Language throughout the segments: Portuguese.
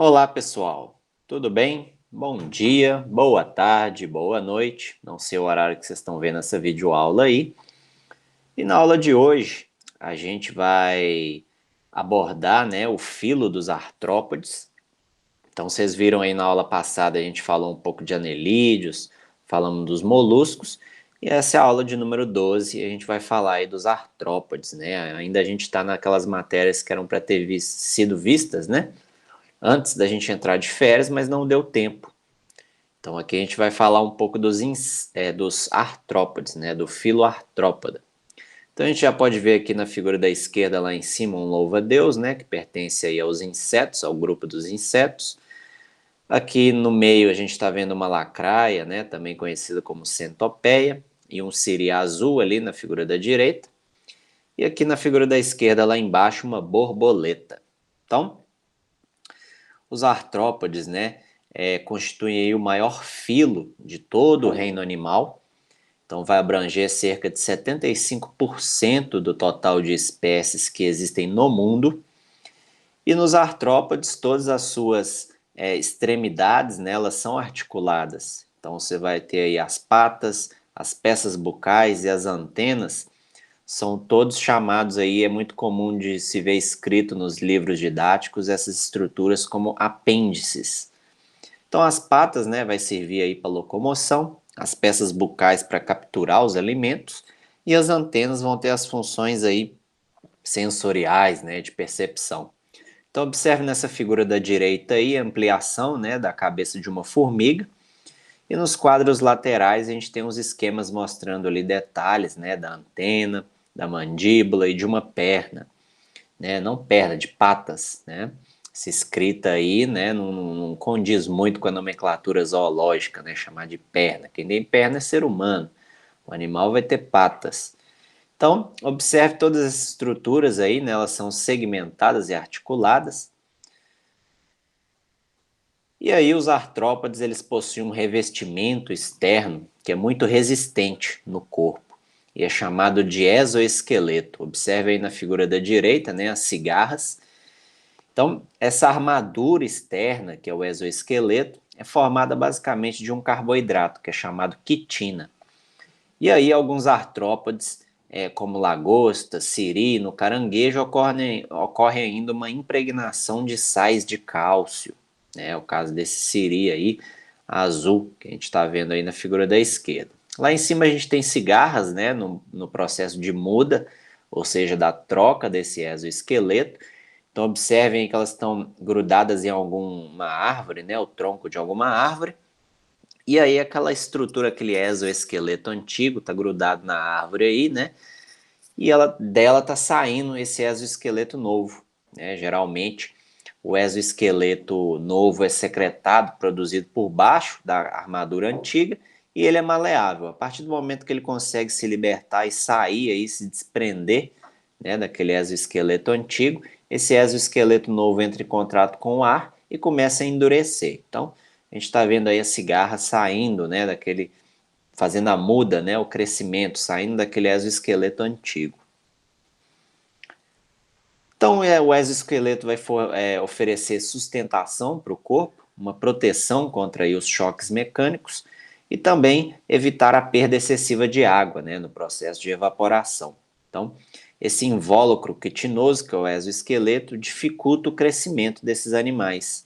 Olá, pessoal. Tudo bem? Bom dia, boa tarde, boa noite. Não sei o horário que vocês estão vendo essa videoaula aí. E na aula de hoje, a gente vai abordar, né, o filo dos artrópodes. Então, vocês viram aí na aula passada, a gente falou um pouco de anelídeos, falamos dos moluscos. E essa é a aula de número 12 e a gente vai falar aí dos artrópodes, né? Ainda a gente está naquelas matérias que eram para ter sido vistas, né? Antes da gente entrar de férias, mas não deu tempo. Então aqui a gente vai falar um pouco dos artrópodes, né, do filo artrópoda. Então a gente já pode ver aqui na figura da esquerda lá em cima um louva-a-Deus, né, que pertence aí aos insetos, ao grupo dos insetos. Aqui no meio a gente está vendo uma lacraia, né, também conhecida como centopeia, e um siri azul ali na figura da direita. E aqui na figura da esquerda lá embaixo uma borboleta. Então, os artrópodes, né, constituem aí o maior filo de todo o reino animal, então vai abranger cerca de 75% do total de espécies que existem no mundo. E nos artrópodes, todas as suas extremidades, né, elas são articuladas. Então você vai ter aí as patas, as peças bucais e as antenas, são todos chamados aí, é muito comum de se ver escrito nos livros didáticos essas estruturas como apêndices. Então as patas, né, vai servir aí para locomoção, as peças bucais para capturar os alimentos e as antenas vão ter as funções aí sensoriais, né, de percepção. Então observe nessa figura da direita aí a ampliação, né, da cabeça de uma formiga e nos quadros laterais a gente tem uns esquemas mostrando ali detalhes, né, da antena, da mandíbula e de uma perna, né, não perna, de patas, né. Essa escrita aí, né, não condiz muito com a nomenclatura zoológica, né, chamar de perna. Quem tem perna é ser humano, o animal vai ter patas. Então, observe todas as estruturas aí, né, elas são segmentadas e articuladas. E aí os artrópodes, eles possuem um revestimento externo que é muito resistente no corpo e é chamado de exoesqueleto. Observe aí na figura da direita, né, as cigarras. Então, essa armadura externa, que é o exoesqueleto, é formada basicamente de um carboidrato, que é chamado quitina. E aí, alguns artrópodes, como lagosta, siri, caranguejo, ocorre ainda uma impregnação de sais de cálcio. É o caso desse siri aí, azul, que a gente está vendo aí na figura da esquerda. Lá em cima a gente tem cigarras, né, no processo de muda, ou seja, da troca desse exoesqueleto. Então observem que elas estão grudadas em alguma árvore, né, o tronco de alguma árvore, e aí aquela estrutura, aquele exoesqueleto antigo está grudado na árvore aí, né, e dela está saindo esse exoesqueleto novo, né, geralmente o exoesqueleto novo é secretado, produzido por baixo da armadura antiga, e ele é maleável. A partir do momento que ele consegue se libertar e sair, aí, se desprender, né, daquele exoesqueleto antigo, esse exoesqueleto novo entra em contato com o ar e começa a endurecer. Então, a gente está vendo aí a cigarra saindo, né, fazendo a muda, né, o crescimento, saindo daquele exoesqueleto antigo. Então, o exoesqueleto vai oferecer sustentação para o corpo, uma proteção contra aí, os choques mecânicos e também evitar a perda excessiva de água, né, no processo de evaporação. Então, esse invólucro quitinoso, que é o exoesqueleto, dificulta o crescimento desses animais,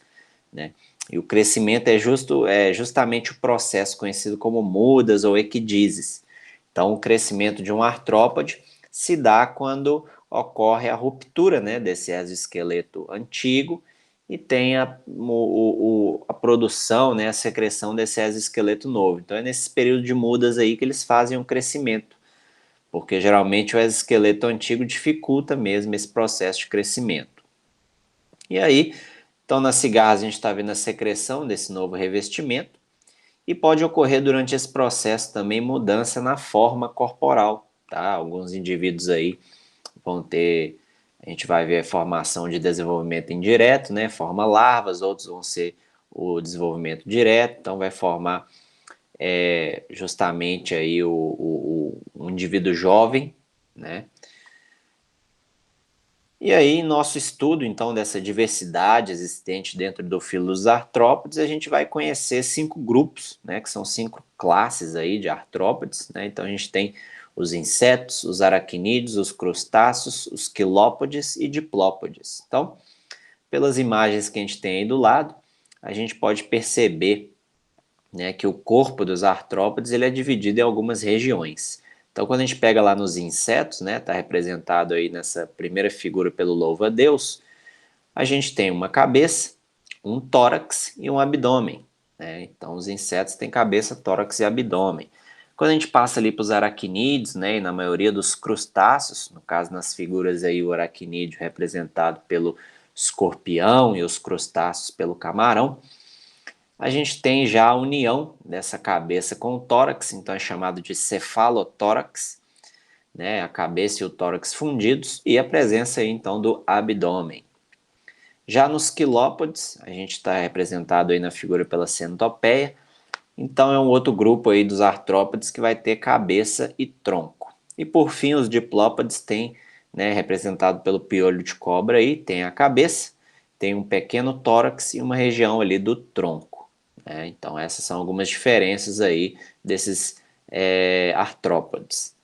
né? E o crescimento é justamente o processo conhecido como mudas ou equidizes. Então, o crescimento de um artrópode se dá quando ocorre a ruptura, né, desse exoesqueleto antigo e tem a produção, né, a secreção desse exoesqueleto novo. Então, é nesse período de mudas aí que eles fazem o crescimento, porque geralmente o exoesqueleto antigo dificulta mesmo esse processo de crescimento. E aí, então nas cigarras a gente está vendo a secreção desse novo revestimento e pode ocorrer durante esse processo também mudança na forma corporal, tá? Alguns indivíduos aí vão ter, a gente vai ver a formação de desenvolvimento indireto, né? Forma larvas, outros vão ser o desenvolvimento direto, então vai formar justamente aí um indivíduo jovem, né? E aí, nosso estudo, então, dessa diversidade existente dentro do filo dos artrópodes, a gente vai conhecer 5 grupos, né, que são 5 classes aí de artrópodes, né? Então, a gente tem os insetos, os aracnídeos, os crustáceos, os quilópodes e diplópodes. Então, pelas imagens que a gente tem aí do lado, a gente pode perceber, né, que o corpo dos artrópodes ele é dividido em algumas regiões. Então, quando a gente pega lá nos insetos, né, está representado aí nessa primeira figura pelo louva-a-Deus, a gente tem uma cabeça, um tórax e um abdômen, né? Então, os insetos têm cabeça, tórax e abdômen. Quando a gente passa ali para os aracnídeos, né, e na maioria dos crustáceos, no caso nas figuras aí o aracnídeo representado pelo escorpião e os crustáceos pelo camarão, a gente tem já a união dessa cabeça com o tórax, então é chamado de cefalotórax, né, a cabeça e o tórax fundidos, e a presença aí, então do abdômen. Já nos quilópodes, a gente está representado aí na figura pela centopeia, então é um outro grupo aí dos artrópodes que vai ter cabeça e tronco. E por fim, os diplópodes têm, né, representado pelo piolho de cobra aí, tem a cabeça, tem um pequeno tórax e uma região ali do tronco, né? Então essas são algumas diferenças aí desses artrópodes.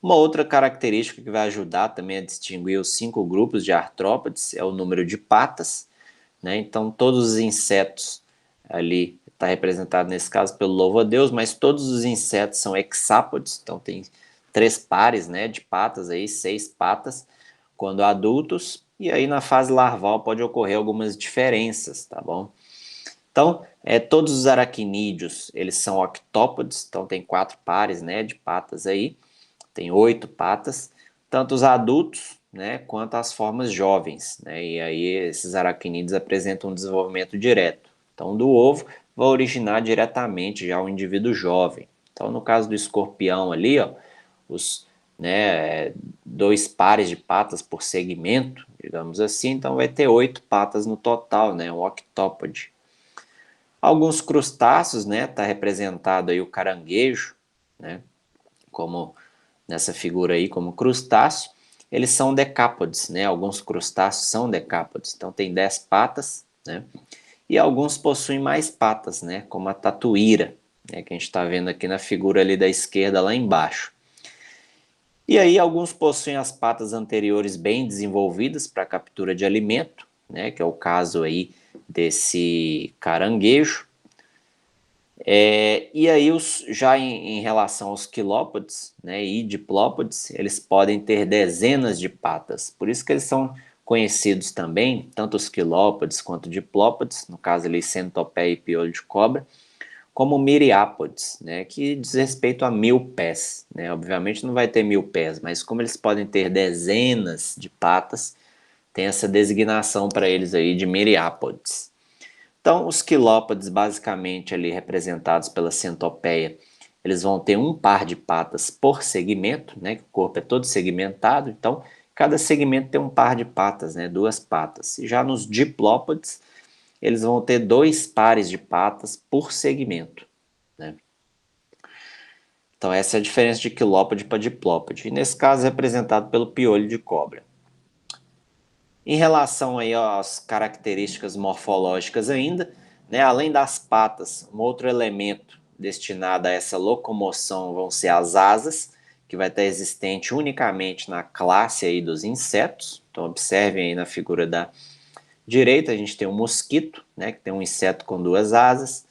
Uma outra característica que vai ajudar também a distinguir os 5 grupos de artrópodes é o número de patas, né? Então todos os insetos ali está representado nesse caso pelo louva-a-Deus, mas todos os insetos são hexápodes, então tem 3 pares, né, de patas aí, 6 patas quando adultos, e aí na fase larval pode ocorrer algumas diferenças, tá bom? Então, todos os aracnídeos, eles são octópodes, então tem 4 pares, né, de patas aí, tem 8 patas, tanto os adultos, né, quanto as formas jovens, né, e aí esses aracnídeos apresentam um desenvolvimento direto. Então, do ovo vai originar diretamente já o indivíduo jovem. Então, no caso do escorpião ali, ó, os, né, 2 pares de patas por segmento, digamos assim, então vai ter 8 patas no total, né, um octópode. Alguns crustáceos, né, tá representado aí o caranguejo, né, como nessa figura aí como crustáceo, eles são decápodes, né? Alguns crustáceos são decápodes, então tem 10 patas, né? E alguns possuem mais patas, né? Como a tatuíra, né? Que a gente está vendo aqui na figura ali da esquerda lá embaixo. E aí alguns possuem as patas anteriores bem desenvolvidas para captura de alimento, né? Que é o caso aí desse caranguejo. E aí, já em relação aos quilópodes, né, e diplópodes, eles podem ter dezenas de patas. Por isso que eles são conhecidos também, tanto os quilópodes quanto diplópodes, no caso ali centopeia e piolho de cobra, como miriápodes, né, que diz respeito a 1000 pés. Né? Obviamente não vai ter 1000 pés, mas como eles podem ter dezenas de patas, tem essa designação para eles aí de miriápodes. Então, os quilópodes, basicamente ali representados pela centopeia, eles vão ter um par de patas por segmento, né? O corpo é todo segmentado, então cada segmento tem um par de patas, né? 2 patas. E já nos diplópodes, eles vão ter 2 pares de patas por segmento, né? Então essa é a diferença de quilópode para diplópode. E nesse caso é representado pelo piolho de cobra. Em relação aí às características morfológicas ainda, né, além das patas, um outro elemento destinado a essa locomoção vão ser as asas, que vai estar existente unicamente na classe aí dos insetos. Então observem aí na figura da direita, a gente tem um mosquito, né, que tem um inseto com 2 asas.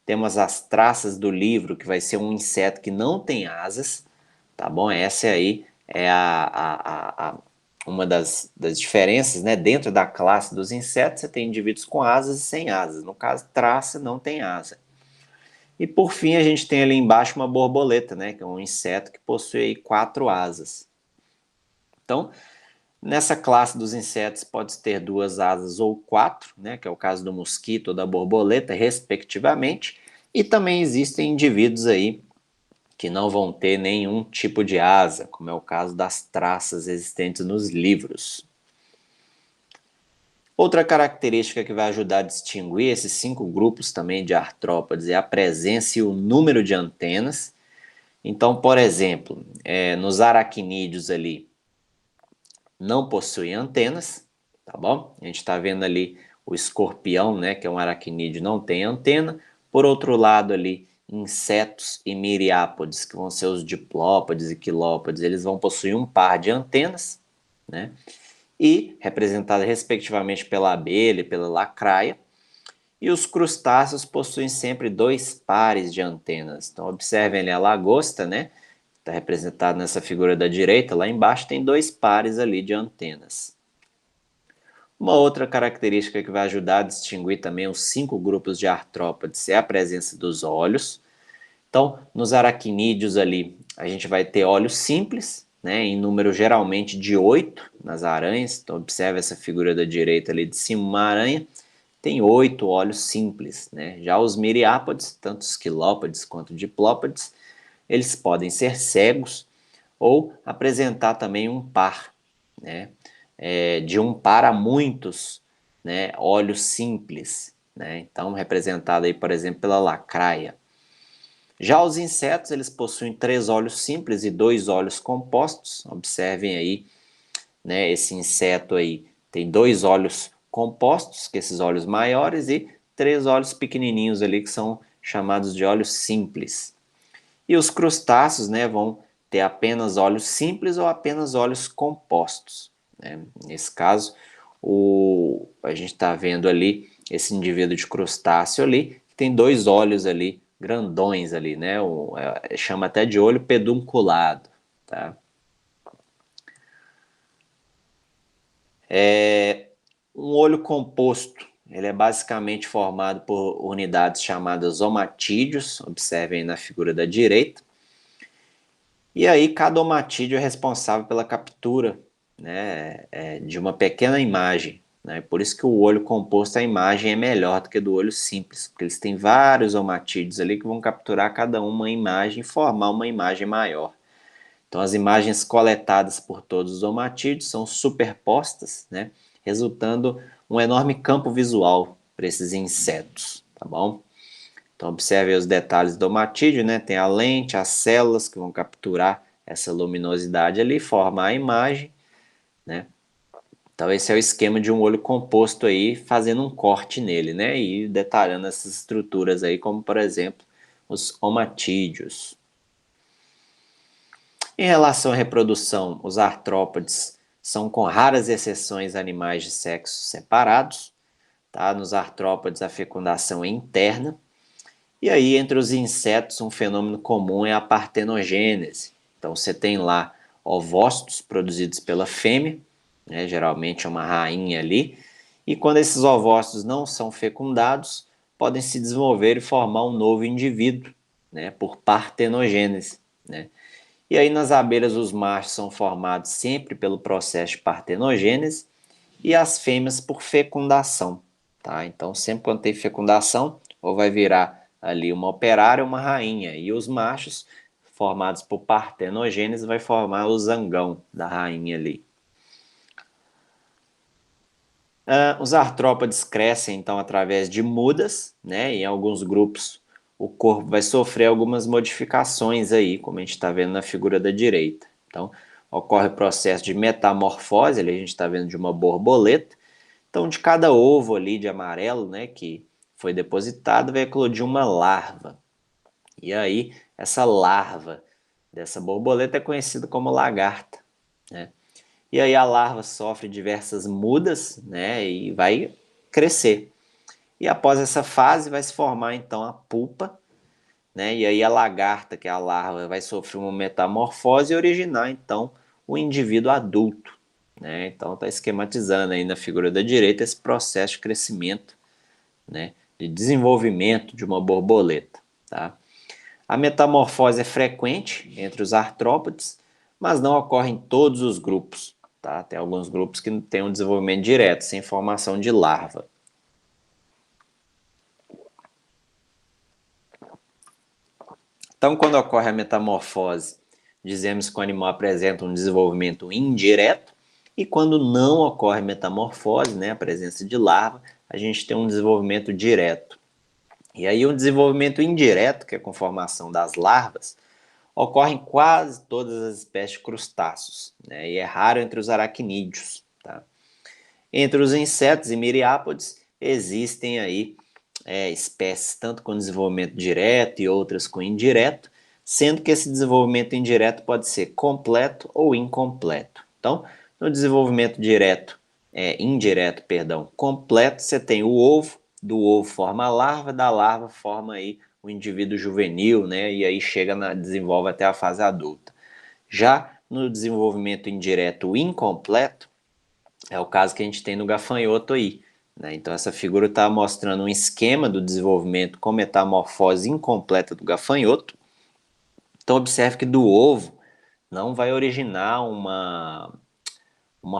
Temos as traças do livro, que vai ser um inseto que não tem asas, tá bom? Essa aí é uma das diferenças, né? Dentro da classe dos insetos, você tem indivíduos com asas e sem asas. No caso, traça não tem asa. E por fim, a gente tem ali embaixo uma borboleta, né? Que é um inseto que possui 4 asas. Então, nessa classe dos insetos pode ter 2 asas ou 4, né? Que é o caso do mosquito ou da borboleta, respectivamente. E também existem indivíduos aí que não vão ter nenhum tipo de asa, como é o caso das traças existentes nos livros. Outra característica que vai ajudar a distinguir esses 5 grupos também de artrópodes é a presença e o número de antenas. Então, por exemplo, nos aracnídeos ali, não possuem antenas, tá bom? A gente está vendo ali o escorpião, né, que é um aracnídeo, não tem antena. Por outro lado ali, insetos e miriápodes, que vão ser os diplópodes e quilópodes, eles vão possuir um par de antenas, né? E representada respectivamente pela abelha e pela lacraia. E os crustáceos possuem sempre dois pares de antenas. Então observem ali a lagosta, né? Está representado nessa figura da direita, lá embaixo tem dois pares ali de antenas. Uma outra característica que vai ajudar a distinguir também os 5 grupos de artrópodes é a presença dos olhos. Então, nos aracnídeos ali, a gente vai ter olhos simples, né, em número geralmente de 8 nas aranhas. Então, observe essa figura da direita ali de cima, uma aranha tem 8 olhos simples, né? Já os miriápodes, tanto os quilópodes quanto diplópodes, eles podem ser cegos ou apresentar também um par, né? De um par a muitos, né? Olhos simples, né? Então, representado aí, por exemplo, pela lacraia. Já os insetos, eles possuem 3 olhos simples e 2 olhos compostos. Observem aí, né? Esse inseto aí tem 2 olhos compostos, que esses olhos maiores, e 3 olhos pequenininhos ali, que são chamados de olhos simples. E os crustáceos, né, vão ter apenas olhos simples ou apenas olhos compostos, né? Nesse caso, a gente está vendo ali esse indivíduo de crustáceo ali, que tem 2 olhos ali, grandões ali, né? Chama até de olho pedunculado, tá? Um olho composto, ele é basicamente formado por unidades chamadas omatídeos, observem na figura da direita. E aí cada omatídeo é responsável pela captura, né, de uma pequena imagem, né? Por isso que o olho composto, a imagem é melhor do que do olho simples, porque eles têm vários omatídeos ali que vão capturar cada uma imagem e formar uma imagem maior. Então as imagens coletadas por todos os omatídeos são superpostas, né, resultando um enorme campo visual para esses insetos, tá bom? Então observe os detalhes do matídeo, né? Tem a lente, as células que vão capturar essa luminosidade ali, formar a imagem, né? Então esse é o esquema de um olho composto aí, fazendo um corte nele, né? E detalhando essas estruturas aí, como por exemplo, os omatídeos. Em relação à reprodução, os artrópodes são, com raras exceções, animais de sexos separados, tá? Nos artrópodes a fecundação é interna. E aí, entre os insetos, um fenômeno comum é a partenogênese. Então, você tem lá ovócitos produzidos pela fêmea, né, geralmente é uma rainha ali, e quando esses ovócitos não são fecundados, podem se desenvolver e formar um novo indivíduo, né, por partenogênese, né. E aí, nas abelhas, os machos são formados sempre pelo processo de partenogênese e as fêmeas por fecundação, tá? Então, sempre quando tem fecundação, ou vai virar ali uma operária ou uma rainha, e os machos, formados por partenogênese, vai formar o zangão da rainha ali. Os artrópodes crescem, então, através de mudas, né? Em alguns grupos, o corpo vai sofrer algumas modificações aí, como a gente está vendo na figura da direita. Então, ocorre o processo de metamorfose, ali a gente está vendo de uma borboleta. Então, de cada ovo ali de amarelo, né, que foi depositado, vai eclodir uma larva. E aí, essa larva dessa borboleta é conhecida como lagarta, né? E aí a larva sofre diversas mudas, né, e vai crescer. E após essa fase vai se formar então a pupa, né? E aí a lagarta, que é a larva, vai sofrer uma metamorfose e originar então o indivíduo adulto, né? Então está esquematizando aí na figura da direita esse processo de crescimento, né, de desenvolvimento de uma borboleta, tá? A metamorfose é frequente entre os artrópodes, mas não ocorre em todos os grupos, tá? Tem alguns grupos que têm um desenvolvimento direto, sem formação de larva. Então, quando ocorre a metamorfose, dizemos que o animal apresenta um desenvolvimento indireto, e quando não ocorre metamorfose, né, a presença de larva, a gente tem um desenvolvimento direto. E aí, um desenvolvimento indireto, que é com formação das larvas, ocorre em quase todas as espécies de crustáceos, né? E é raro entre os aracnídeos, tá? Entre os insetos e miriápodes, existem aí espécies tanto com desenvolvimento direto e outras com indireto, sendo que esse desenvolvimento indireto pode ser completo ou incompleto. Então, no desenvolvimento indireto, completo, você tem o ovo, do ovo forma a larva, da larva forma aí o indivíduo juvenil, né? E aí desenvolve até a fase adulta. Já no desenvolvimento indireto incompleto, é o caso que a gente tem no gafanhoto aí, né? Então essa figura está mostrando um esquema do desenvolvimento com metamorfose incompleta do gafanhoto. Então observe que do ovo não vai originar uma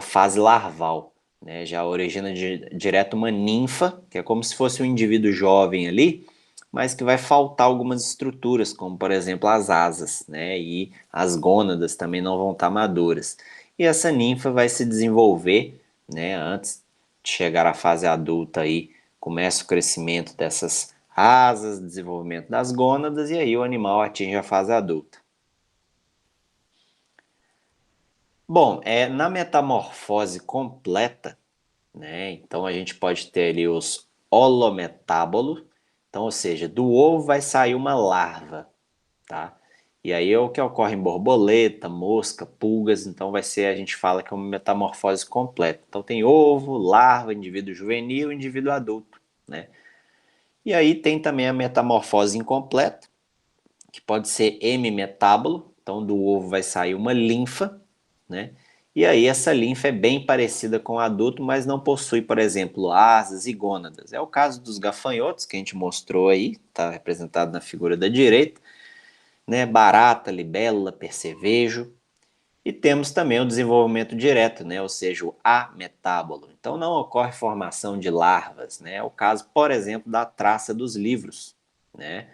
fase larval, né? Já origina direto uma ninfa, que é como se fosse um indivíduo jovem ali, mas que vai faltar algumas estruturas, como por exemplo as asas, né? E as gônadas também não vão estar maduras. E essa ninfa vai se desenvolver, né? Antes de chegar à fase adulta aí, começa o crescimento dessas asas, desenvolvimento das gônadas, e aí o animal atinge a fase adulta. Bom, na metamorfose completa, né? Então a gente pode ter ali os holometábolos, então, ou seja, do ovo vai sair uma larva, tá? E aí é o que ocorre em borboleta, mosca, pulgas, então a gente fala que é uma metamorfose completa. Então tem ovo, larva, indivíduo juvenil, indivíduo adulto, né? E aí tem também a metamorfose incompleta, que pode ser hemimetábolo, então do ovo vai sair uma linfa, né? E aí essa linfa é bem parecida com o adulto, mas não possui, por exemplo, asas e gônadas. É o caso dos gafanhotos, que a gente mostrou aí, está representado na figura da direita, né? Barata, libélula, percevejo. E temos também o desenvolvimento direto, né? Ou seja, o ametábolo. Então não ocorre formação de larvas, né? É o caso, por exemplo, da traça dos livros, né?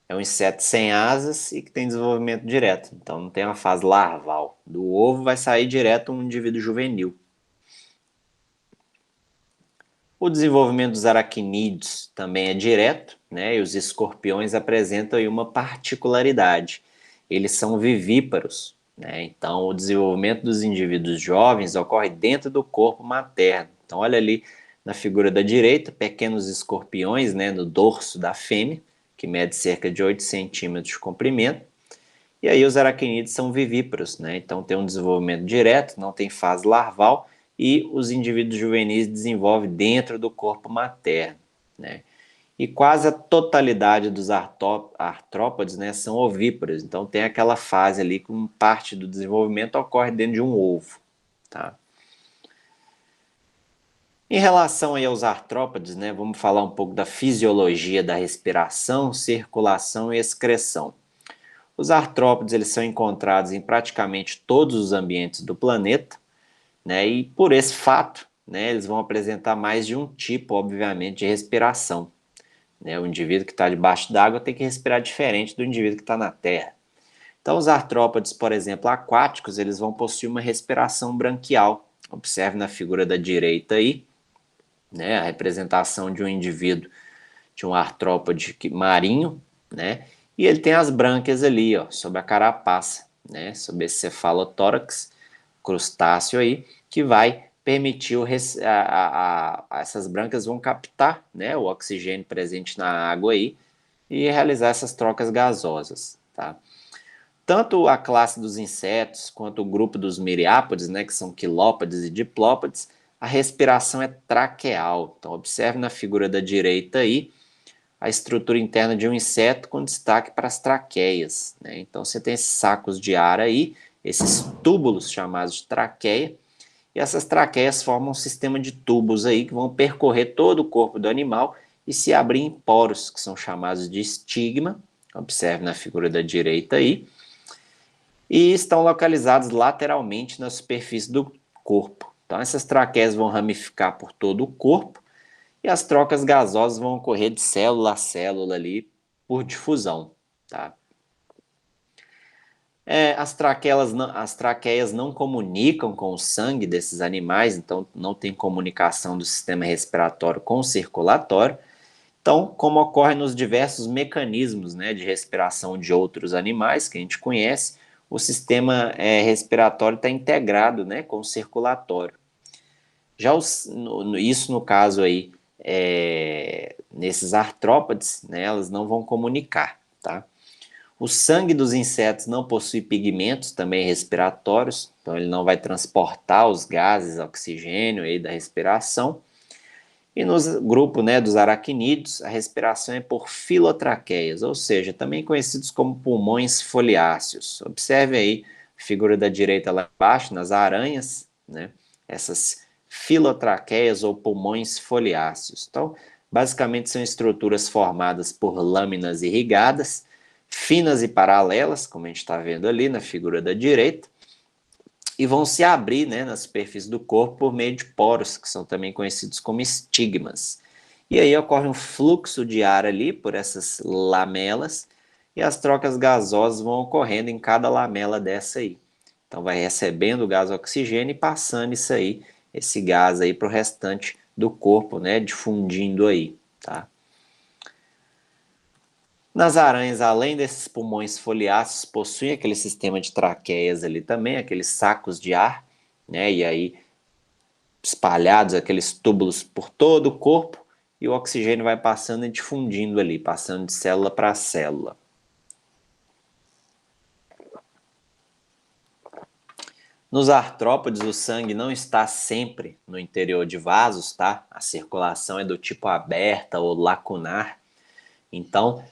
É um inseto sem asas e que tem desenvolvimento direto. Então não tem uma fase larval. Do ovo vai sair direto um indivíduo juvenil. O desenvolvimento dos aracnídeos também é direto, né? E os escorpiões apresentam aí uma particularidade. Eles são vivíparos, né? Então o desenvolvimento dos indivíduos jovens ocorre dentro do corpo materno. Então olha ali na figura da direita, pequenos escorpiões, né, no dorso da fêmea, que mede cerca de 8 centímetros de comprimento. E aí os aracnídeos são vivíparos, né? Então tem um desenvolvimento direto, não tem fase larval, e os indivíduos juvenis desenvolvem dentro do corpo materno, né? E quase a totalidade dos artrópodes, né, são ovíparos, então tem aquela fase ali com parte do desenvolvimento ocorre dentro de um ovo, tá? Em relação aí aos artrópodes, né, vamos falar um pouco da fisiologia da respiração, circulação e excreção. Os artrópodes eles são encontrados em praticamente todos os ambientes do planeta, né? E por esse fato, né, eles vão apresentar mais de um tipo, obviamente, de respiração, né? O indivíduo que está debaixo d'água tem que respirar diferente do indivíduo que está na terra. Então, os artrópodes, por exemplo, aquáticos, eles vão possuir uma respiração branquial. Observe na figura da direita aí, né, a representação de um indivíduo, de um artrópode marinho, né? E ele tem as brânquias ali, ó, sobre a carapaça, né? Sobre esse cefalotórax, crustáceo aí, que vai permitir essas brânquias vão captar, né, o oxigênio presente na água aí e realizar essas trocas gasosas, tá? Tanto a classe dos insetos quanto o grupo dos miriápodes, né, que são quilópodes e diplópodes, a respiração é traqueal. Então observe na figura da direita aí a estrutura interna de um inseto com destaque para as traqueias, né? Então você tem esses sacos de ar aí, esses túbulos chamados de traqueia, e essas traqueias formam um sistema de tubos aí que vão percorrer todo o corpo do animal e se abrir em poros, que são chamados de estigma, observe na figura da direita aí, e estão localizados lateralmente na superfície do corpo. Então essas traqueias vão ramificar por todo o corpo e as trocas gasosas vão ocorrer de célula a célula ali por difusão, tá? As traqueias não comunicam com o sangue desses animais, então não tem comunicação do sistema respiratório com o circulatório. Então, como ocorre nos diversos mecanismos, né, de respiração de outros animais que a gente conhece, o sistema respiratório está integrado, né, com o circulatório. Já isso no caso aí, nesses artrópodes, né, elas não vão comunicar, tá? O sangue dos insetos não possui pigmentos também respiratórios, então ele não vai transportar os gases, oxigênio aí da respiração. E no grupo, né, dos aracnídeos, a respiração é por filotraqueias, ou seja, também conhecidos como pulmões foliáceos. Observe aí a figura da direita lá embaixo, nas aranhas, né, essas filotraqueias ou pulmões foliáceos. Então, basicamente são estruturas formadas por lâminas irrigadas, finas e paralelas, como a gente está vendo ali na figura da direita, e vão se abrir, né, na superfície do corpo por meio de poros, que são também conhecidos como estigmas. E aí ocorre um fluxo de ar ali por essas lamelas e as trocas gasosas vão ocorrendo em cada lamela dessa aí. Então vai recebendo o gás oxigênio e passando isso aí, esse gás aí para o restante do corpo, né, difundindo aí, tá? Nas aranhas, além desses pulmões foliáceos, possuem aquele sistema de traqueias ali também, aqueles sacos de ar, né? E aí espalhados aqueles túbulos por todo o corpo e o oxigênio vai passando e difundindo ali, passando de célula para célula. Nos artrópodes, o sangue não está sempre no interior de vasos, tá? A circulação é do tipo aberta ou lacunar. Então,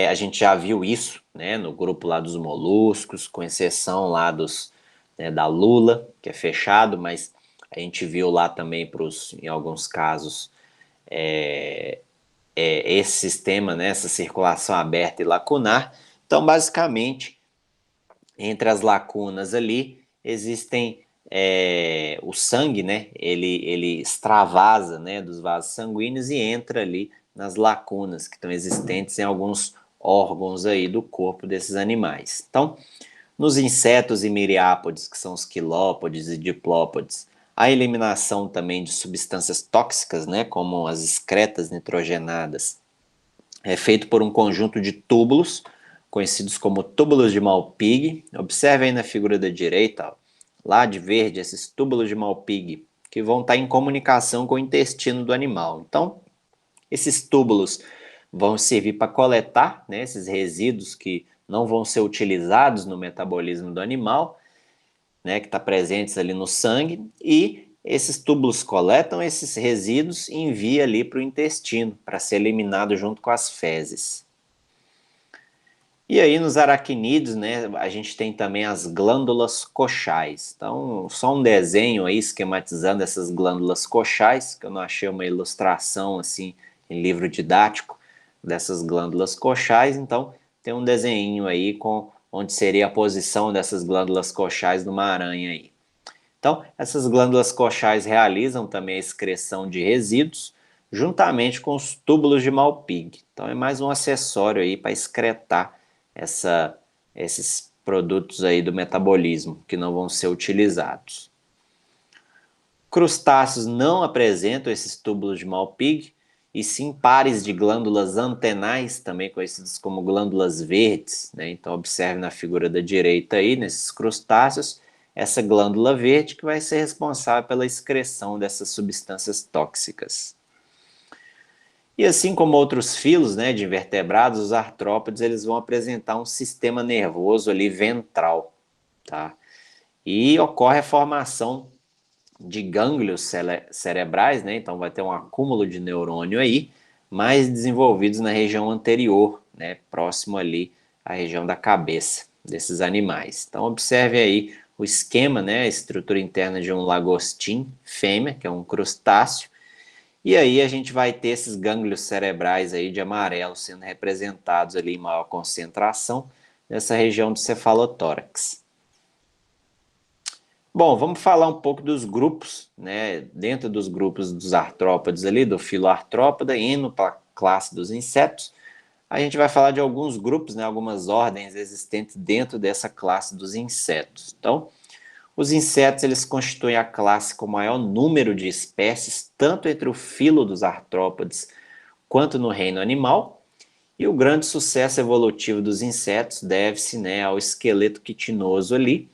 a gente já viu isso, né, no grupo lá dos moluscos, com exceção lá da lula, que é fechado, mas a gente viu lá também, em alguns casos, esse sistema, né, essa circulação aberta e lacunar. Então, basicamente, entre as lacunas ali, existem o sangue, né, ele extravasa, né, dos vasos sanguíneos e entra ali nas lacunas que estão existentes em alguns órgãos aí do corpo desses animais. Então, nos insetos e miriápodes, que são os quilópodes e diplópodes, a eliminação também de substâncias tóxicas, né, como as excretas nitrogenadas, é feito por um conjunto de túbulos, conhecidos como túbulos de Malpighi. Observe aí na figura da direita, ó, lá de verde, esses túbulos de Malpighi, que vão estar em comunicação com o intestino do animal. Então, esses túbulos vão servir para coletar, né, esses resíduos que não vão ser utilizados no metabolismo do animal, né, que está presentes ali no sangue, e esses túbulos coletam esses resíduos e envia ali para o intestino, para ser eliminado junto com as fezes. E aí nos aracnídeos, né, a gente tem também as glândulas coxais. Então, só um desenho aí esquematizando essas glândulas coxais, que eu não achei uma ilustração assim em livro didático dessas glândulas coxais, então tem um desenho aí com onde seria a posição dessas glândulas coxais numa aranha aí. Então, essas glândulas coxais realizam também a excreção de resíduos juntamente com os túbulos de Malpighi. Então, é mais um acessório aí para excretar esses produtos aí do metabolismo que não vão ser utilizados. Crustáceos não apresentam esses túbulos de Malpighi, e sim pares de glândulas antenais, também conhecidas como glândulas verdes, né? Então observe na figura da direita aí, nesses crustáceos, essa glândula verde que vai ser responsável pela excreção dessas substâncias tóxicas. E assim como outros filos, né, de invertebrados, os artrópodes eles vão apresentar um sistema nervoso ali ventral, tá? E ocorre a formação de gânglios cerebrais, né? Então vai ter um acúmulo de neurônio aí, mais desenvolvidos na região anterior, né? Próximo ali à região da cabeça desses animais. Então observe aí o esquema, né? A estrutura interna de um lagostim fêmea, que é um crustáceo, e aí a gente vai ter esses gânglios cerebrais aí de amarelo sendo representados ali em maior concentração nessa região do cefalotórax. Bom, vamos falar um pouco dos grupos, né? Dentro dos grupos dos artrópodes ali, do filo artrópoda, indo para a classe dos insetos, a gente vai falar de alguns grupos, né? Algumas ordens existentes dentro dessa classe dos insetos. Então, os insetos eles constituem a classe com maior número de espécies, tanto entre o filo dos artrópodes quanto no reino animal. E o grande sucesso evolutivo dos insetos deve-se, né, ao esqueleto quitinoso ali,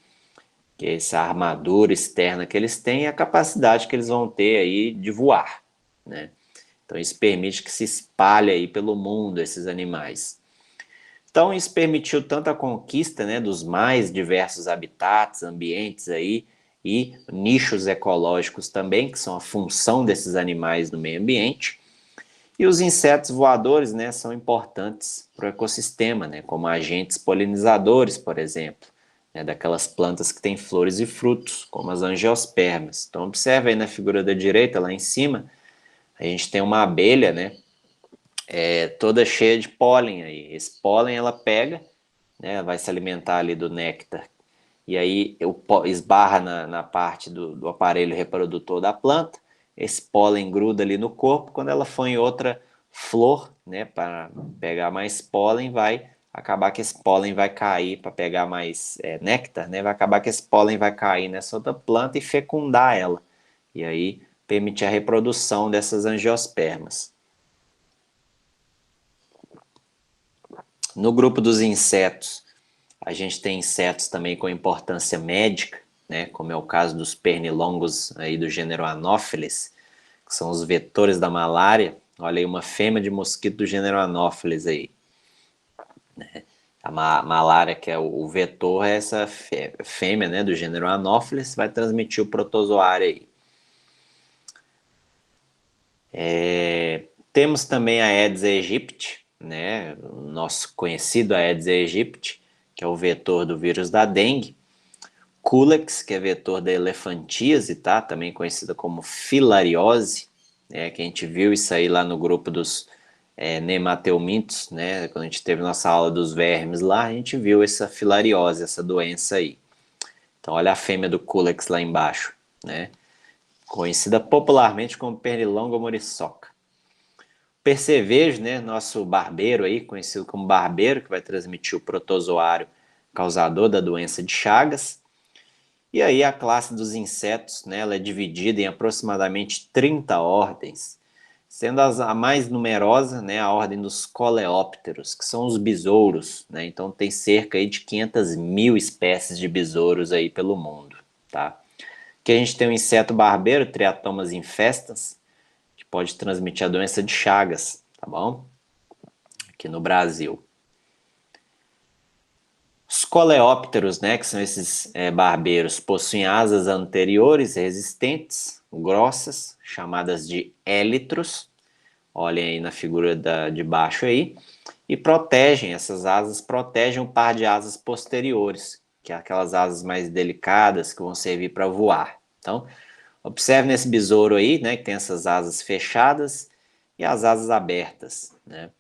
que é essa armadura externa que eles têm e a capacidade que eles vão ter aí de voar, né? Então isso permite que se espalhe aí pelo mundo esses animais. Então isso permitiu tanto a conquista, né, dos mais diversos habitats, ambientes aí e nichos ecológicos também, que são a função desses animais no meio ambiente. E os insetos voadores, né, são importantes para o ecossistema, né, como agentes polinizadores, por exemplo, né, daquelas plantas que têm flores e frutos, como as angiospermas. Então observe aí na figura da direita, lá em cima, a gente tem uma abelha, né, toda cheia de pólen aí. Esse pólen ela pega, né, vai se alimentar ali do néctar, e aí esbarra na parte do aparelho reprodutor da planta, esse pólen gruda ali no corpo, quando ela for em outra flor, né, para pegar mais pólen, vai acabar que esse pólen vai cair, para pegar mais néctar, né, vai acabar que esse pólen vai cair nessa outra planta e fecundar ela, e aí permitir a reprodução dessas angiospermas. No grupo dos insetos, a gente tem insetos também com importância médica, né, como é o caso dos pernilongos aí do gênero Anopheles, que são os vetores da malária. Olha aí uma fêmea de mosquito do gênero Anopheles aí. Né? A malária, que é o vetor, é essa fêmea, né, do gênero Anopheles, vai transmitir o protozoário aí. Temos também a Aedes aegypti, né, o nosso conhecido Aedes aegypti, que é o vetor do vírus da dengue. Culex, que é vetor da elefantíase, tá? Também conhecida como filariose, né? Que a gente viu isso aí lá no grupo dos nemateumintos, né? Quando a gente teve nossa aula dos vermes lá, a gente viu essa filariose, essa doença aí. Então olha a fêmea do Culex lá embaixo, né? Conhecida popularmente como Pernilongo muriçoca. Percevejo, né? Nosso barbeiro aí, conhecido como barbeiro, que vai transmitir o protozoário causador da doença de Chagas. E aí a classe dos insetos, né, ela é dividida em aproximadamente 30 ordens, sendo a mais numerosa, né, a ordem dos coleópteros, que são os besouros, né, então tem cerca aí de 500 mil espécies de besouros aí pelo mundo, tá? Aqui a gente tem o inseto barbeiro, Triatomas infestans, que pode transmitir a doença de Chagas, tá bom? Aqui no Brasil. Os coleópteros, né, que são esses barbeiros, possuem asas anteriores resistentes, grossas, chamadas de élitros. Olhem aí na figura de baixo aí. E protegem, essas asas protegem um par de asas posteriores, que é aquelas asas mais delicadas que vão servir para voar. Então, observe nesse besouro aí, né, que tem essas asas fechadas e as asas abertas, né?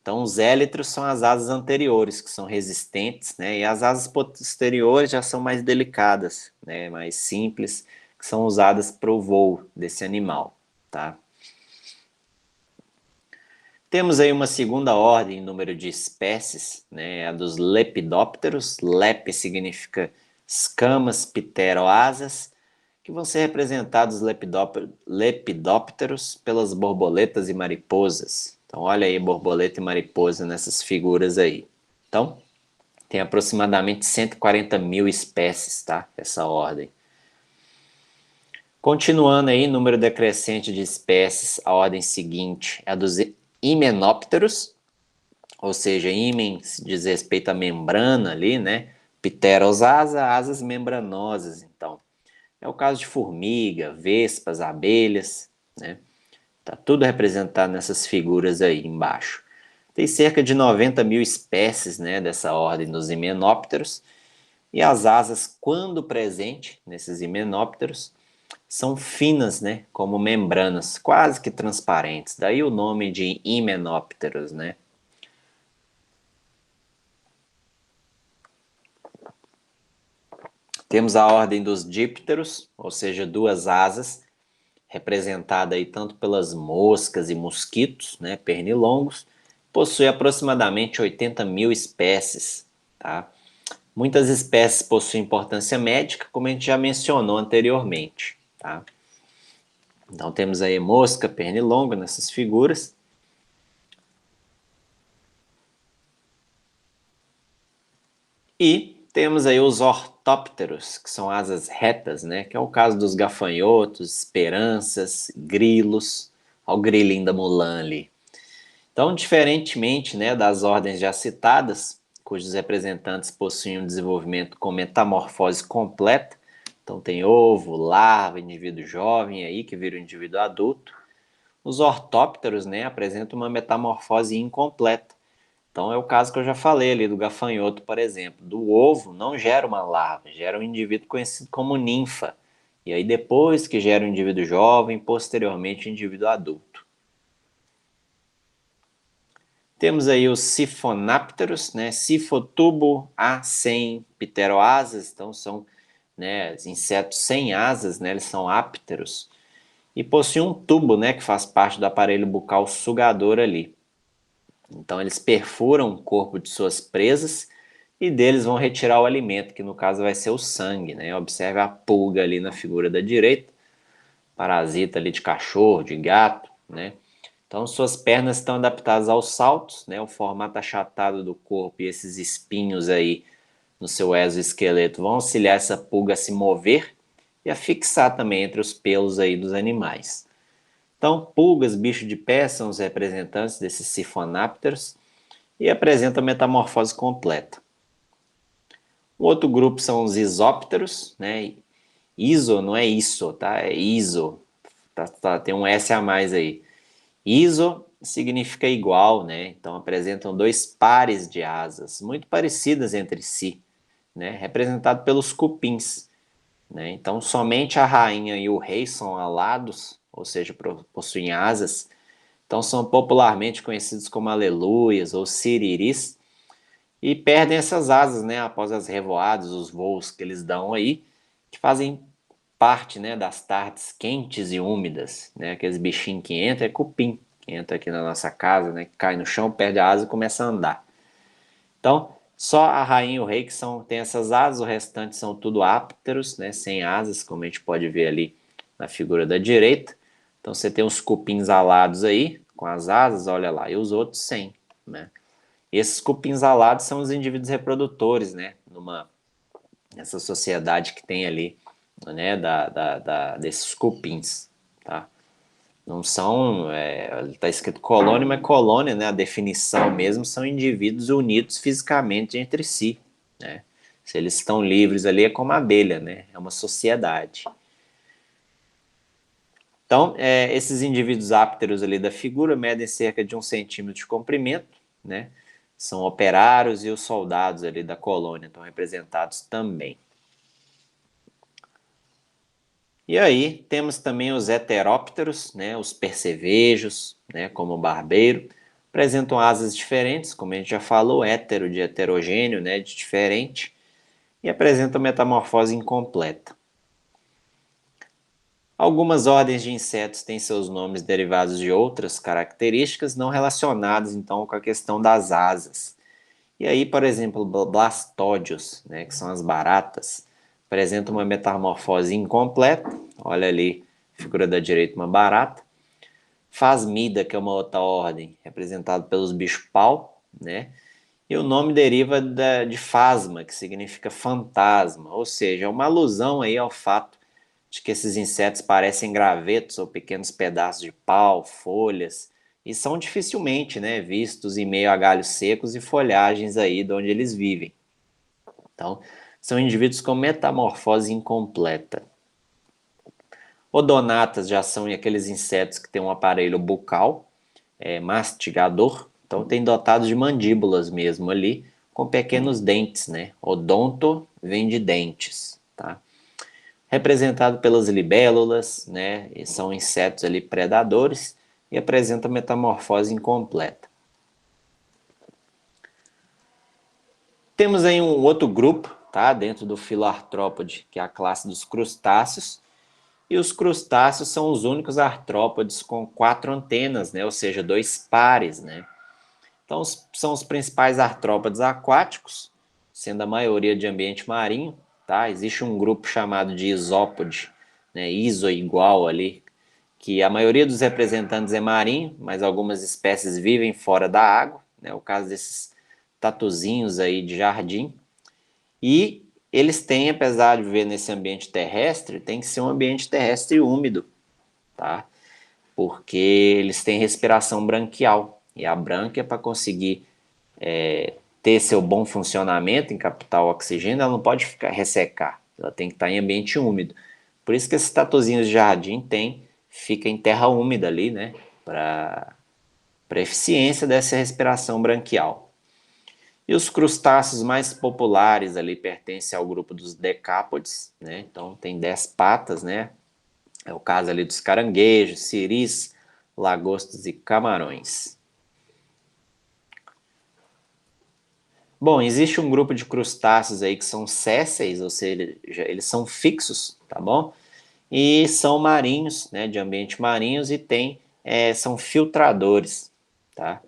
Então, os élitros são as asas anteriores, que são resistentes, né? E as asas posteriores já são mais delicadas, né? Mais simples, que são usadas para o voo desse animal, tá? Temos aí uma segunda ordem em número de espécies, né? A dos lepidópteros. Lep significa escamas, pteroasas, que vão ser representados lepidópteros pelas borboletas e mariposas. Então, olha aí borboleta e mariposa nessas figuras aí. Então, tem aproximadamente 140 mil espécies, tá? Essa ordem. Continuando aí, número decrescente de espécies, a ordem seguinte é a dos himenópteros, ou seja, himen diz respeito à membrana ali, né? Pteros asa, asas membranosas, então. É o caso de formiga, vespas, abelhas, né? Tá tudo representado nessas figuras aí embaixo. Tem cerca de 90 mil espécies, né, dessa ordem dos himenópteros, e as asas, quando presente nesses himenópteros, são finas, né, como membranas, quase que transparentes. Daí o nome de himenópteros, né? Temos a ordem dos dípteros, ou seja, duas asas, representada aí tanto pelas moscas e mosquitos, né, pernilongos, possui aproximadamente 80 mil espécies, tá? Muitas espécies possuem importância médica, como a gente já mencionou anteriormente, tá? Então temos aí mosca, pernilongo nessas figuras. E temos aí os ortópteros, que são asas retas, né? Que é o caso dos gafanhotos, esperanças, grilos, ao grilinho da Mulan ali. Então, diferentemente, né, das ordens já citadas, cujos representantes possuem um desenvolvimento com metamorfose completa, então tem ovo, larva, indivíduo jovem aí que vira o indivíduo adulto, os ortópteros, né, apresentam uma metamorfose incompleta. Então é o caso que eu já falei ali do gafanhoto, por exemplo. Do ovo não gera uma larva, gera um indivíduo conhecido como ninfa. E aí depois que gera um indivíduo jovem, posteriormente um indivíduo adulto. Temos aí os sifonápteros, né? Sifotubo, a sem pteroasas, então são, né, insetos sem asas, né? Eles são ápteros. E possuem um tubo, né, que faz parte do aparelho bucal sugador ali. Então eles perfuram o corpo de suas presas e deles vão retirar o alimento, que no caso vai ser o sangue, né? Observe a pulga ali na figura da direita, parasita ali de cachorro, de gato, né? Então suas pernas estão adaptadas aos saltos, né? O formato achatado do corpo e esses espinhos aí no seu exoesqueleto vão auxiliar essa pulga a se mover e a fixar também entre os pelos aí dos animais. Então, pulgas, bicho de pé são os representantes desses sifonápteros e apresentam metamorfose completa. O outro grupo são os isópteros, né? Iso não é isso, tá? É iso. Tem um S a mais aí. Iso significa igual, né? Então apresentam dois pares de asas, muito parecidas entre si, né? Representado pelos cupins, né? Então somente a rainha e o rei são alados, ou seja, possuem asas. Então são popularmente conhecidos como aleluias ou siriris, e perdem essas asas, né, após as revoadas, os voos que eles dão aí, que fazem parte, né, das tardes quentes e úmidas, né, aqueles bichinhos que entram, é cupim, que entra aqui na nossa casa, né, que cai no chão, perde a asa e começa a andar. Então, só a rainha e o rei que tem essas asas, o restante são tudo ápteros, né, sem asas, como a gente pode ver ali na figura da direita. Então você tem os cupins alados aí, com as asas, olha lá, e os outros sem, né. E esses cupins alados são os indivíduos reprodutores, né? Nessa sociedade que tem ali, né? Desses cupins, tá? Não são, tá escrito colônia, mas colônia, né? A definição mesmo são indivíduos unidos fisicamente entre si, né? Se eles estão livres ali é como a abelha, né? É uma sociedade. Então, esses indivíduos ápteros ali da figura medem cerca de 1 centímetro de comprimento, né? São operários e os soldados ali da colônia estão representados também. E aí temos também os heterópteros, né? Os percevejos, né? Como o barbeiro, apresentam asas diferentes, como a gente já falou, hétero de heterogêneo, né? De diferente, e apresentam metamorfose incompleta. Algumas ordens de insetos têm seus nomes derivados de outras características não relacionadas, então, com a questão das asas. E aí, por exemplo, blastódios, né, que são as baratas, apresentam uma metamorfose incompleta. Olha ali, figura da direita, uma barata. Phasmida, que é uma outra ordem, representado pelos bichos-pau, né? E o nome deriva de phasma, que significa fantasma, ou seja, é uma alusão aí ao fato de que esses insetos parecem gravetos ou pequenos pedaços de pau, folhas, e são dificilmente, né, vistos em meio a galhos secos e folhagens aí de onde eles vivem. Então, são indivíduos com metamorfose incompleta. Odonatas já são aqueles insetos que têm um aparelho bucal, mastigador, então tem dotados de mandíbulas mesmo ali, com pequenos dentes, né? Odonto vem de dentes, tá? Representado pelas libélulas, né? E são insetos ali predadores e apresentam metamorfose incompleta. Temos aí um outro grupo, tá? Dentro do filoartrópode, que é a classe dos crustáceos. E os crustáceos são os únicos artrópodes com 4 antenas, né? Ou seja, 2 pares, né? Então, são os principais artrópodes aquáticos, sendo a maioria de ambiente marinho, tá? Existe um grupo chamado de isópode, né? Iso igual ali, que a maioria dos representantes é marinho, mas algumas espécies vivem fora da água, né? O caso desses tatuzinhos aí de jardim. E eles têm, apesar de viver nesse ambiente terrestre, tem que ser um ambiente terrestre úmido, tá? Porque eles têm respiração branquial. E a brânquia, para conseguir ter seu bom funcionamento em captar o oxigênio, ela não pode ficar ressecar. Ela tem que estar em ambiente úmido. Por isso que esses tatuzinhos de jardim fica em terra úmida ali, né? Para eficiência dessa respiração branquial. E os crustáceos mais populares ali pertencem ao grupo dos decápodes, né? Então tem 10 patas, né? É o caso ali dos caranguejos, siris, lagostas e camarões. Bom, existe um grupo de crustáceos aí que são sésseis, ou seja, eles são fixos, tá bom? E são marinhos, né, de ambiente marinhos e são filtradores, tá?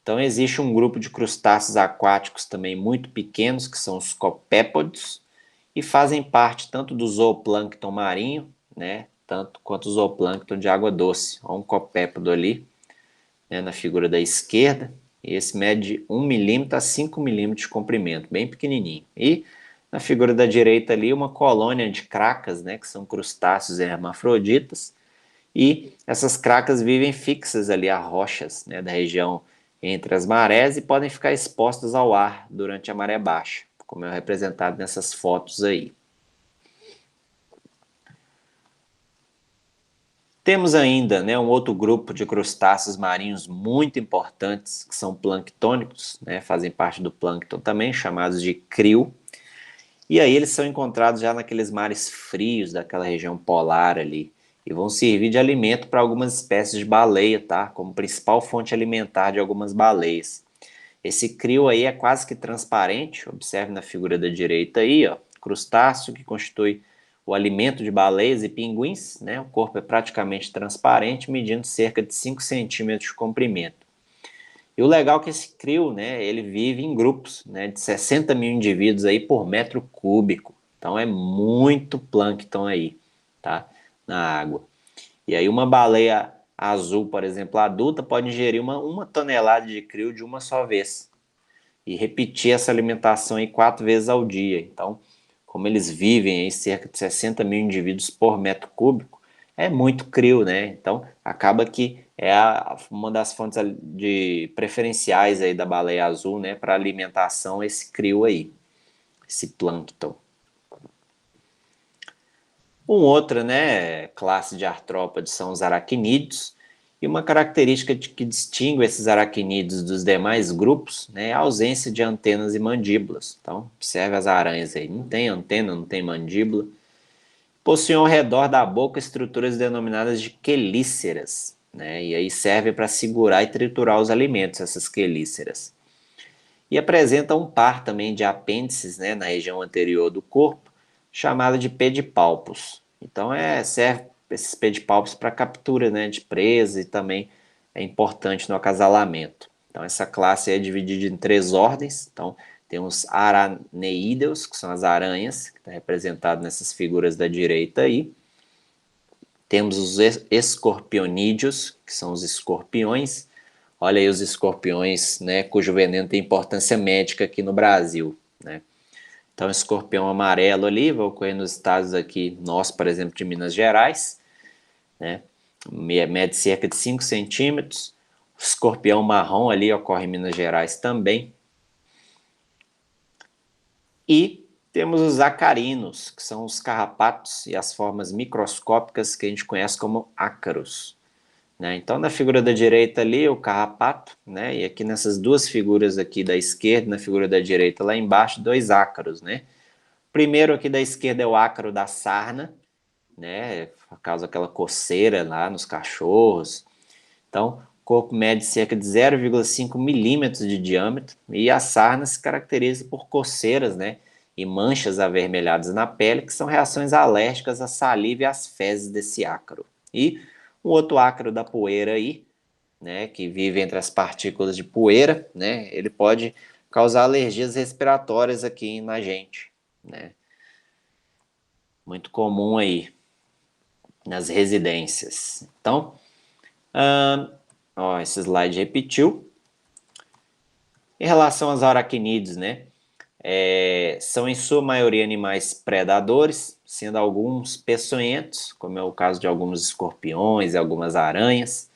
Então existe um grupo de crustáceos aquáticos também muito pequenos, que são os copépodes, e fazem parte tanto do zooplâncton marinho, né, tanto quanto o zooplâncton de água doce. Há um copépodo ali, né, na figura da esquerda, e esse mede 1 milímetro a 5 milímetros de comprimento, bem pequenininho. E na figura da direita ali, uma colônia de cracas, né, que são crustáceos hermafroditas, e essas cracas vivem fixas ali a rochas, né, da região entre as marés e podem ficar expostas ao ar durante a maré baixa, como é representado nessas fotos aí. Temos ainda, né, um outro grupo de crustáceos marinhos muito importantes, que são planctônicos, né, fazem parte do plâncton também, chamados de crio. E aí eles são encontrados já naqueles mares frios daquela região polar ali, e vão servir de alimento para algumas espécies de baleia, tá? Como principal fonte alimentar de algumas baleias. Esse crio aí é quase que transparente, observe na figura da direita aí, ó, crustáceo que constitui o alimento de baleias e pinguins, né? O corpo é praticamente transparente, medindo cerca de 5 centímetros de comprimento. E o legal é que esse crio, né, ele vive em grupos, né, de 60 mil indivíduos aí por metro cúbico. Então é muito plâncton aí, tá, na água. E aí uma baleia azul, por exemplo, adulta, pode ingerir uma tonelada de crio de uma só vez e repetir essa alimentação aí 4 vezes ao dia. Então, como eles vivem aí cerca de 60 mil indivíduos por metro cúbico, é muito crio, né? Então, acaba que é uma das fontes de preferenciais aí da baleia azul, né, para alimentação, esse crio aí, esse plâncton. Outra, né, classe de artrópodes são os aracnídeos, e uma característica que distingue esses aracnídeos dos demais grupos, né, é a ausência de antenas e mandíbulas. Então, observe as aranhas aí, não tem antena, não tem mandíbula. Possuem ao redor da boca estruturas denominadas de quelíceras, né, e aí servem para segurar e triturar os alimentos, essas quelíceras. E apresenta um par também de apêndices, né, na região anterior do corpo, chamada de pedipalpos. Então serve esses pedipalpos para captura, né, de presa e também é importante no acasalamento. Então essa classe é dividida em 3 ordens. Então tem os araneídeos, que são as aranhas, que está representado nessas figuras da direita aí. Temos os escorpionídeos, que são os escorpiões. Olha aí os escorpiões, né, cujo veneno tem importância médica aqui no Brasil, né? Então, escorpião amarelo ali vai ocorrer nos estados aqui, nós, por exemplo, de Minas Gerais, né? Mede cerca de 5 centímetros. O escorpião marrom ali ocorre em Minas Gerais também. E temos os acarinos, que são os carrapatos e as formas microscópicas que a gente conhece como ácaros. Né? Então, na figura da direita ali, o carrapato, né? E aqui nessas duas figuras aqui da esquerda, na figura da direita lá embaixo, 2 ácaros, né? Primeiro aqui da esquerda é o ácaro da sarna, né? Causa aquela coceira lá nos cachorros. Então, o corpo mede cerca de 0,5 milímetros de diâmetro e a sarna se caracteriza por coceiras, né? E manchas avermelhadas na pele, que são reações alérgicas à saliva e às fezes desse ácaro. E um outro ácaro da poeira aí, né, que vive entre as partículas de poeira, né, ele pode causar alergias respiratórias aqui na gente, né, muito comum aí nas residências. Então, ó, esse slide repetiu. Em relação aos aracnídeos, né, São em sua maioria animais predadores, sendo alguns peçonhentos, como é o caso de alguns escorpiões e algumas aranhas.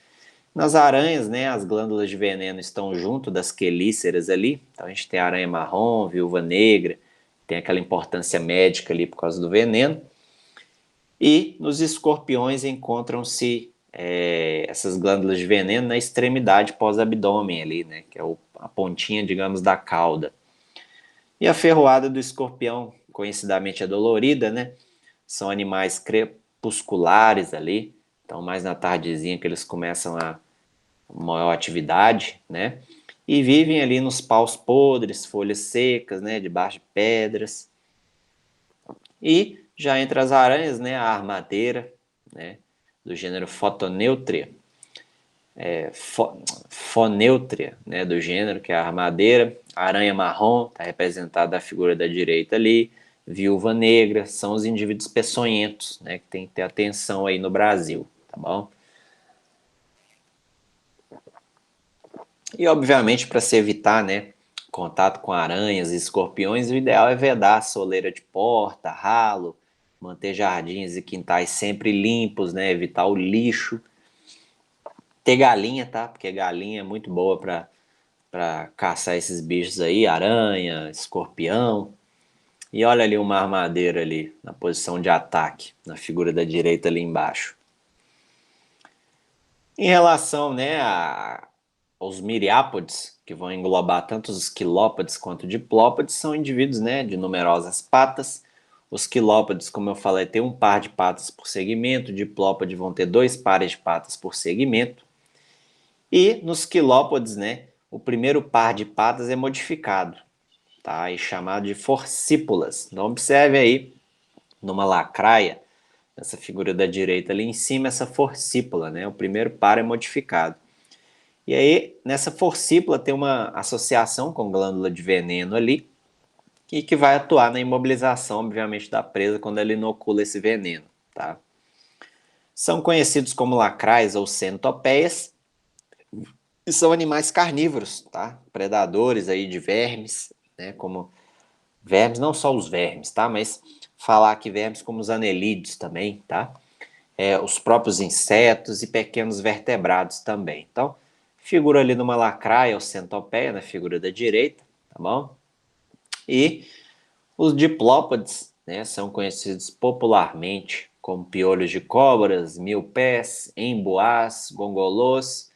Nas aranhas, né, as glândulas de veneno estão junto das quelíceras ali. Então a gente tem a aranha marrom, viúva negra, tem aquela importância médica ali por causa do veneno. E nos escorpiões encontram-se essas glândulas de veneno na extremidade pós-abdômen ali, né, que é a pontinha, digamos, da cauda. E a ferroada do escorpião, conhecidamente dolorida, né, são animais crepusculares ali, então mais na tardezinha que eles começam a maior atividade, né, e vivem ali nos paus podres, folhas secas, né, debaixo de pedras. E já entre as aranhas, né, a armadeira, né, do gênero Photoneutria, Phoneutria, né, do gênero, que é a armadeira, a aranha marrom, está representada a figura da direita ali, viúva negra, são os indivíduos peçonhentos, né, que tem que ter atenção aí no Brasil, tá bom? E obviamente para se evitar, né, contato com aranhas e escorpiões, o ideal é vedar a soleira de porta, ralo, manter jardins e quintais sempre limpos, né, evitar o lixo. Ter galinha, tá? Porque galinha é muito boa para caçar esses bichos aí, aranha, escorpião. E olha ali uma armadeira ali na posição de ataque, na figura da direita ali embaixo. Em relação, né, aos miriápodes, que vão englobar tanto os quilópodes quanto diplópodes, são indivíduos, né, de numerosas patas. Os quilópodes, como eu falei, têm um par de patas por segmento, diplópodes vão ter dois pares de patas por segmento. E nos quilópodes, né, o primeiro par de patas é modificado, tá? E chamado de forcípulas. Então observe aí, numa lacraia, essa figura da direita ali em cima, essa forcípula, né? O primeiro par é modificado. E aí, nessa forcípula tem uma associação com glândula de veneno ali, e que vai atuar na imobilização, obviamente, da presa quando ela inocula esse veneno, tá? São conhecidos como lacrais ou centopeias, e são animais carnívoros, tá? Predadores aí de vermes, né? Como vermes, não só os vermes, tá? Mas falar aqui vermes como os anelídeos também, tá? Os próprios insetos e pequenos vertebrados também. Então, figura ali numa lacraia ou centopeia, na figura da direita, tá bom? E os diplópodes, né, são conhecidos popularmente como piolhos de cobras, mil-pés, emboás, gongolôs,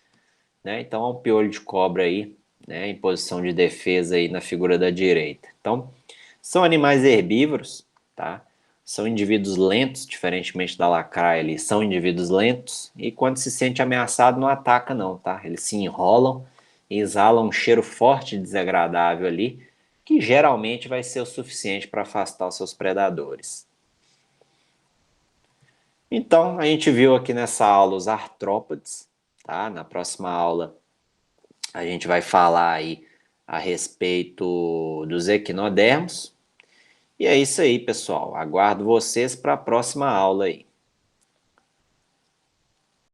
né? Então, há um piolho de cobra aí, né, em posição de defesa aí na figura da direita. Então, são animais herbívoros, tá? São indivíduos lentos, diferentemente da lacraia ali, são indivíduos lentos e quando se sente ameaçado não ataca não, tá? Eles se enrolam e exalam um cheiro forte e desagradável ali, que geralmente vai ser o suficiente para afastar os seus predadores. Então, a gente viu aqui nessa aula os artrópodes, tá? Na próxima aula a gente vai falar aí a respeito dos equinodermos. E é isso aí, pessoal. Aguardo vocês para a próxima aula aí.